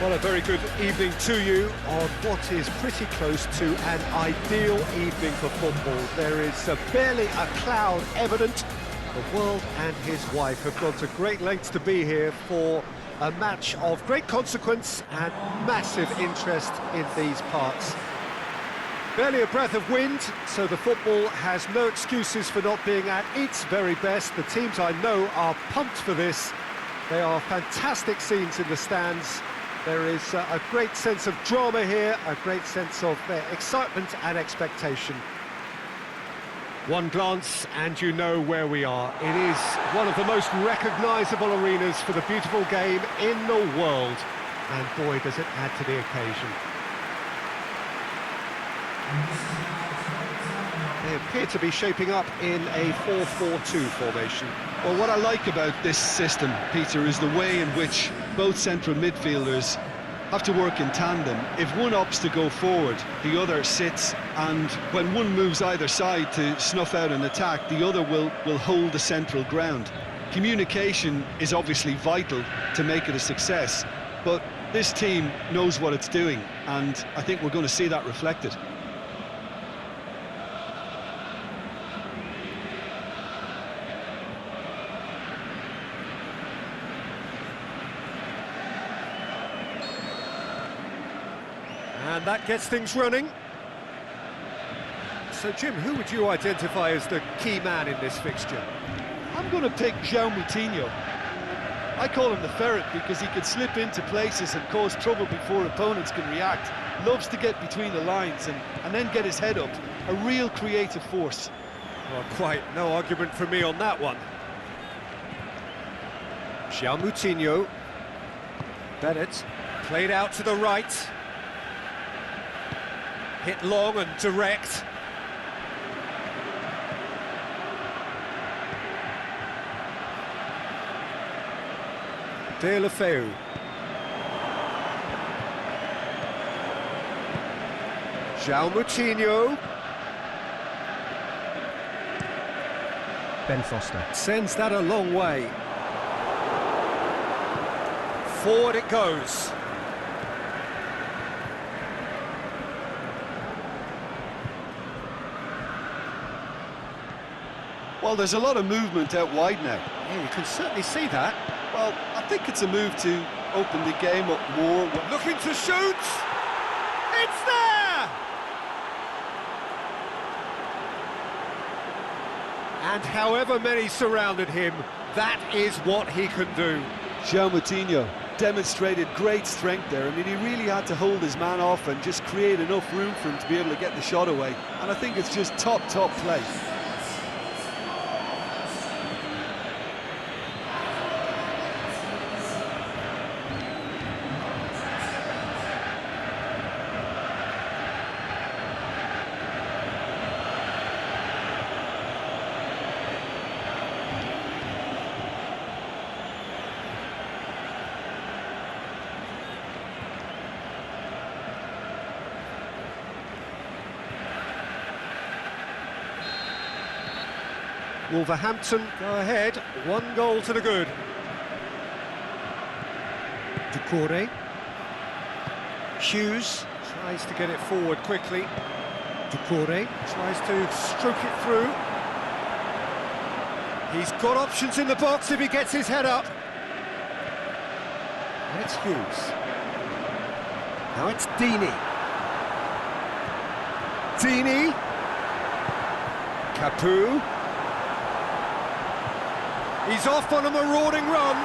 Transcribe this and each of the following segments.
Well, a very good evening to you on what is pretty close to an ideal evening for football. There is barely a cloud evident. The world and his wife have gone to great lengths to be here for a match of great consequence and massive interest in these parts. Barely a breath of wind, so the football has no excuses for not being at its very best. The teams I know are pumped for this. They are fantastic scenes in the stands. There is a great sense of drama here, a great sense of excitement and expectation. One glance and you know where we are. It is one of the most recognisable arenas for the beautiful game in the world. And boy, does it add to the occasion. They appear to be shaping up in a 4-4-2 formation. Well, what I like about this system, Peter, is the way in which both central midfielders have to work in tandem. If one opts to go forward, the other sits, and when one moves either side to snuff out an attack, the other will hold the central ground. Communication is obviously vital to make it a success, but this team knows what it's doing, and I think we're going to see that reflected. And that gets things running. So, Jim, who would you identify as the key man in this fixture? I'm going to pick João Moutinho. I call him the ferret because he can slip into places and cause trouble before opponents can react. Loves to get between the lines and then get his head up. A real creative force. Well, quite no argument from me on that one. João Moutinho. Bennett played out to the right. Hit long and direct. Deulofeu. João Moutinho. Ben Foster. Sends that a long way. Forward it goes. Well, there's a lot of movement out wide now. Yeah, you can certainly see that. Well, I think it's a move to open the game up more. Looking to shoot! It's there! And however many surrounded him, that is what he can do. João Moutinho demonstrated great strength there. I mean, he really had to hold his man off and just create enough room for him to be able to get the shot away. And I think it's just top play. Wolverhampton go ahead, 1 goal to the good. Doucouré. Hughes tries to get it forward quickly. Doucouré tries to stroke it through. He's got options in the box if he gets his head up. And it's Hughes. Now it's Deeney. Deeney. Capoue. He's off on a marauding run.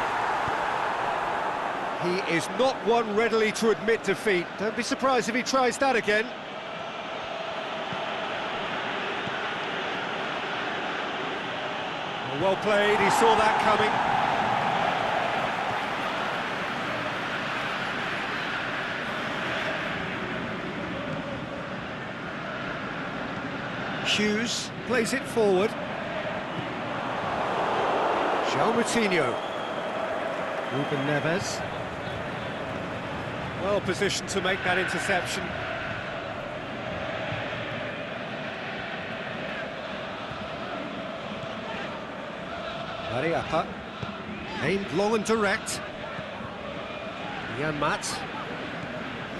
He is not one readily to admit defeat. Don't be surprised if he tries that again. Well played, he saw that coming. Hughes plays it forward. João Moutinho. Ruben Neves. Well positioned to make that interception. Mariappa. Aimed long and direct. Jan Mat.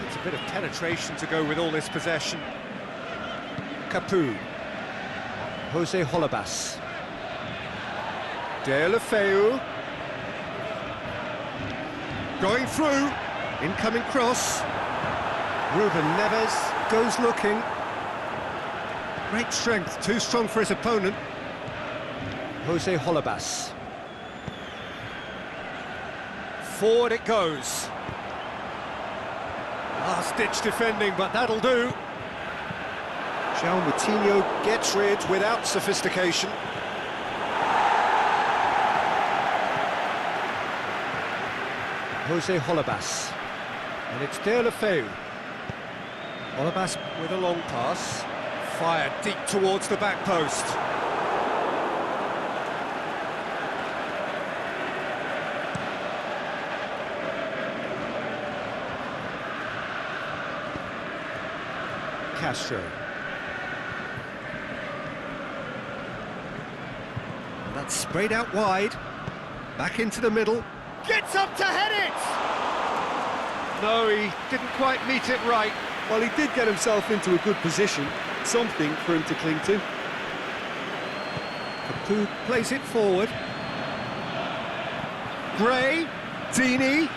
It's a bit of penetration to go with all this possession. Capu. Jose Holebas. Deulofeu. Going through. Incoming cross. Ruben Neves goes looking. Great strength, too strong for his opponent. Jose Holebas. Forward it goes. Last-ditch defending, but that'll do. João Moutinho gets rid without sophistication. Jose Holebas. And it's Deulofeu. Holebas with a long pass. Fired deep towards the back post. Castro. And that's sprayed out wide. Back into the middle. Gets up to head it! No, he didn't quite meet it right. Well, he did get himself into a good position, something for him to cling to. Capu plays it forward. Gray, Dini.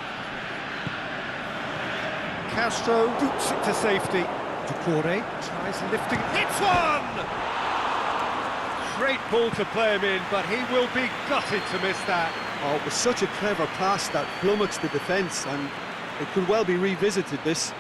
Castro boots it to safety. Ducouré tries lifting, hits one! Great ball to play him in, but he will be gutted to miss that. Oh, it was such a clever pass that flummoxed the defence, and it could well be revisited, this.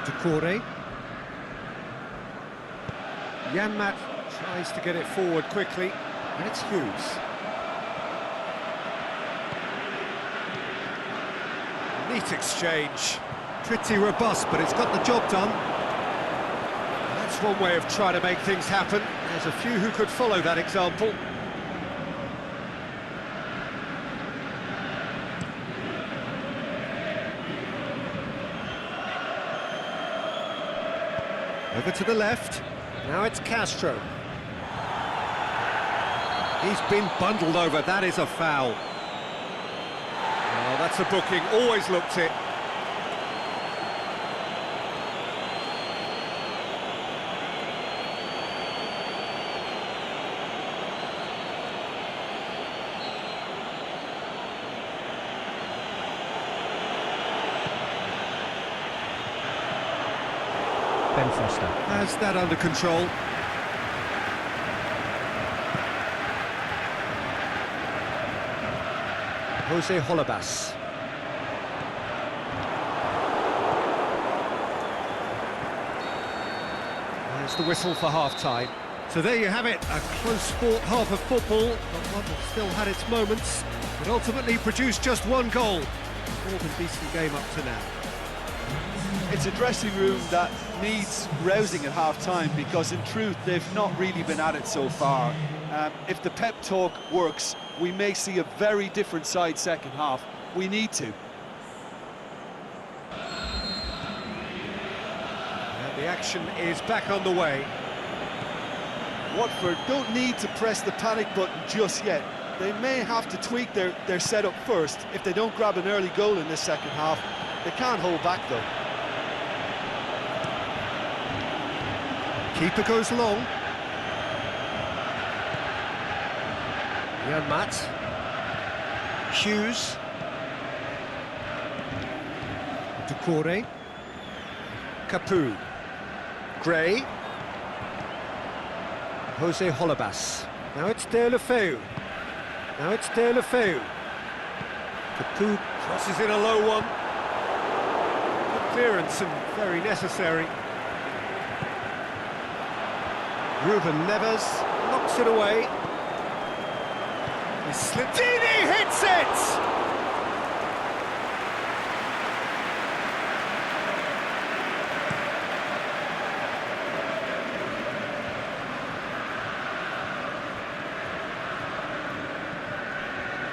Ducouré. Janmaat tries to get it forward quickly, and it's Hughes. Neat exchange. Pretty robust, but it's got the job done. That's one way of trying to make things happen. There's a few who could follow that example. Over to the left, now it's Castro. He's been bundled over, that is a foul. Oh, that's a booking, always looked it. Ben Foster. Has that under control. Jose Holebas. There's the whistle for half-time. So there you have it, a close sport half of football, but one that still had its moments, but ultimately produced just one goal. More than decent game up to now. It's a dressing room that needs rousing at half-time, because in truth they've not really been at it so far. If the pep talk works, we may see a very different side second half. We need to. And the action is back on the way. Watford don't need to press the panic button just yet. They may have to tweak their setup first. If they don't grab an early goal in this second half, they can't hold back though. Keeper goes long. Janmaat. Hughes. Ducouré. Capu. Gray. Jose Holebas. Now it's Deulofeu. Now it's Deulofeu. Capu crosses in a low one. Good clearance and very necessary. Ruben Neves knocks it away. He's slipped. Dini hits it!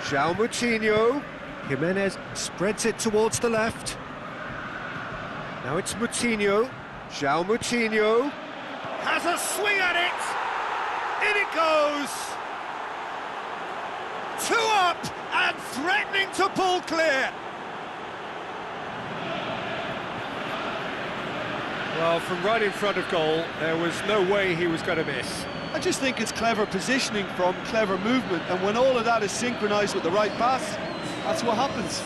João Moutinho. Jimenez spreads it towards the left. Now it's Moutinho. João Moutinho has a swing at it. In it goes. 2 up and threatening to pull clear. Well, from right in front of goal, there was no way he was going to miss. I just think it's clever positioning from clever movement, and when all of that is synchronised with the right pass, that's what happens.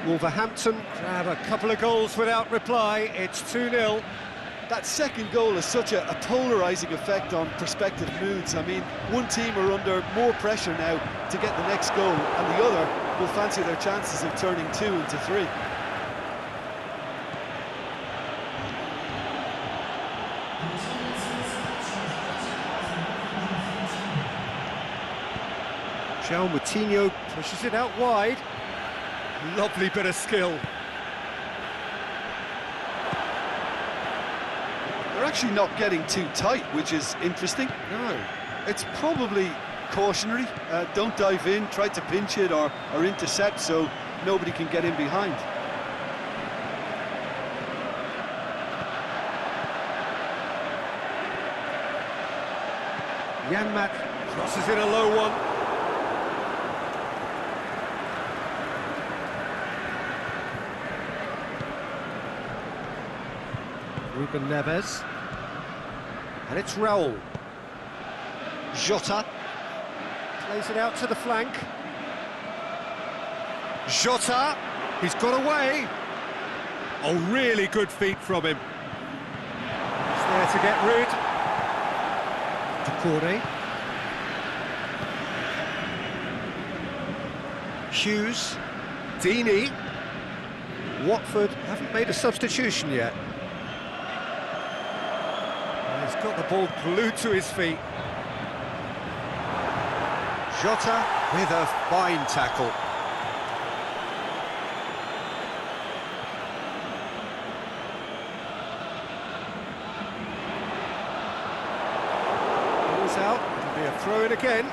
Wolverhampton grab a couple of goals without reply. It's 2-0. That second goal has such a polarising effect on prospective moods. I mean, one team are under more pressure now to get the next goal, and the other will fancy their chances of turning 2 into 3. João Moutinho pushes it out wide. Lovely bit of skill. They're actually not getting too tight, which is interesting. No. It's probably cautionary. Don't dive in, try to pinch it or intercept so nobody can get in behind. Janmaat crosses in a low one. Ruben Neves. And it's Raul. Jota. Plays it out to the flank. Jota. He's got away. Oh, really good feet from him. He's there to get rid. Corday. Hughes. Dini. Watford haven't made a substitution yet. He's got the ball glued to his feet. Jota with a fine tackle. Ball's out, it'll be a throw-in again.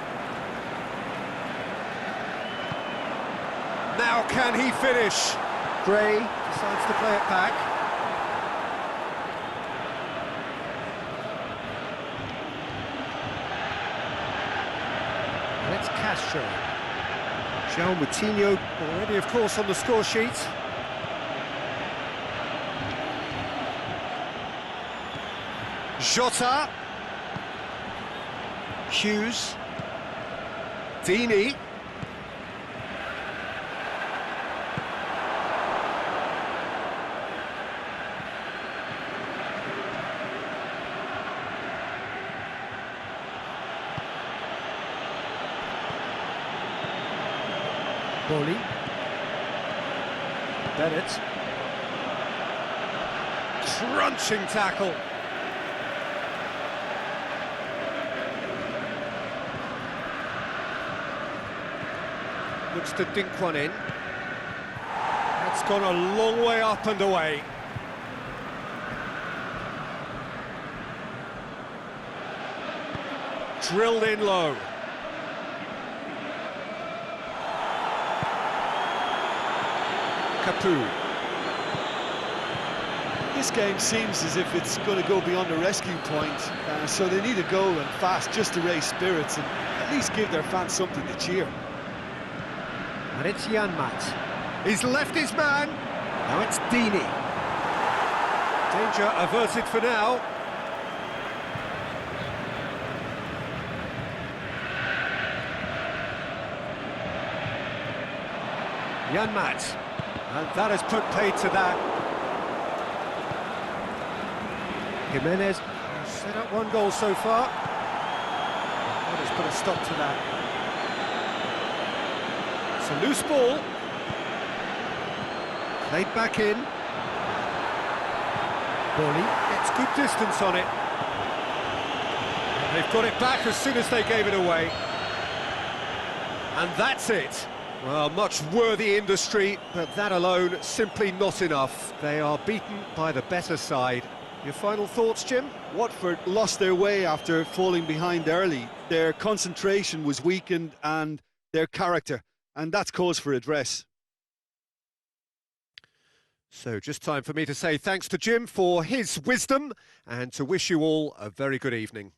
Now can he finish? Gray decides to play it back. And it's Castro. João Moutinho already, of course, on the score sheet. Jota. Hughes. Dini. Boli. Bennett. Crunching tackle. Looks to dink one in. That's gone a long way up and away. Drilled in low. Capu. This game seems as if it's going to go beyond the rescue point, so they need a goal and fast just to raise spirits and at least give their fans something to cheer. And it's Janmaat. He's left his man. Now it's Dini. Danger averted for now. Janmaat. And that has put paid to that. Jimenez set up one goal so far. That has put a stop to that. It's a loose ball. Played back in. Bolly gets good distance on it. And they've got it back as soon as they gave it away. And that's it. Well, much worthy industry, but that alone simply not enough. They are beaten by the better side. Your final thoughts, Jim? Watford lost their way after falling behind early. Their concentration was weakened and their character, and that's cause for address. So just time for me to say thanks to Jim for his wisdom and to wish you all a very good evening.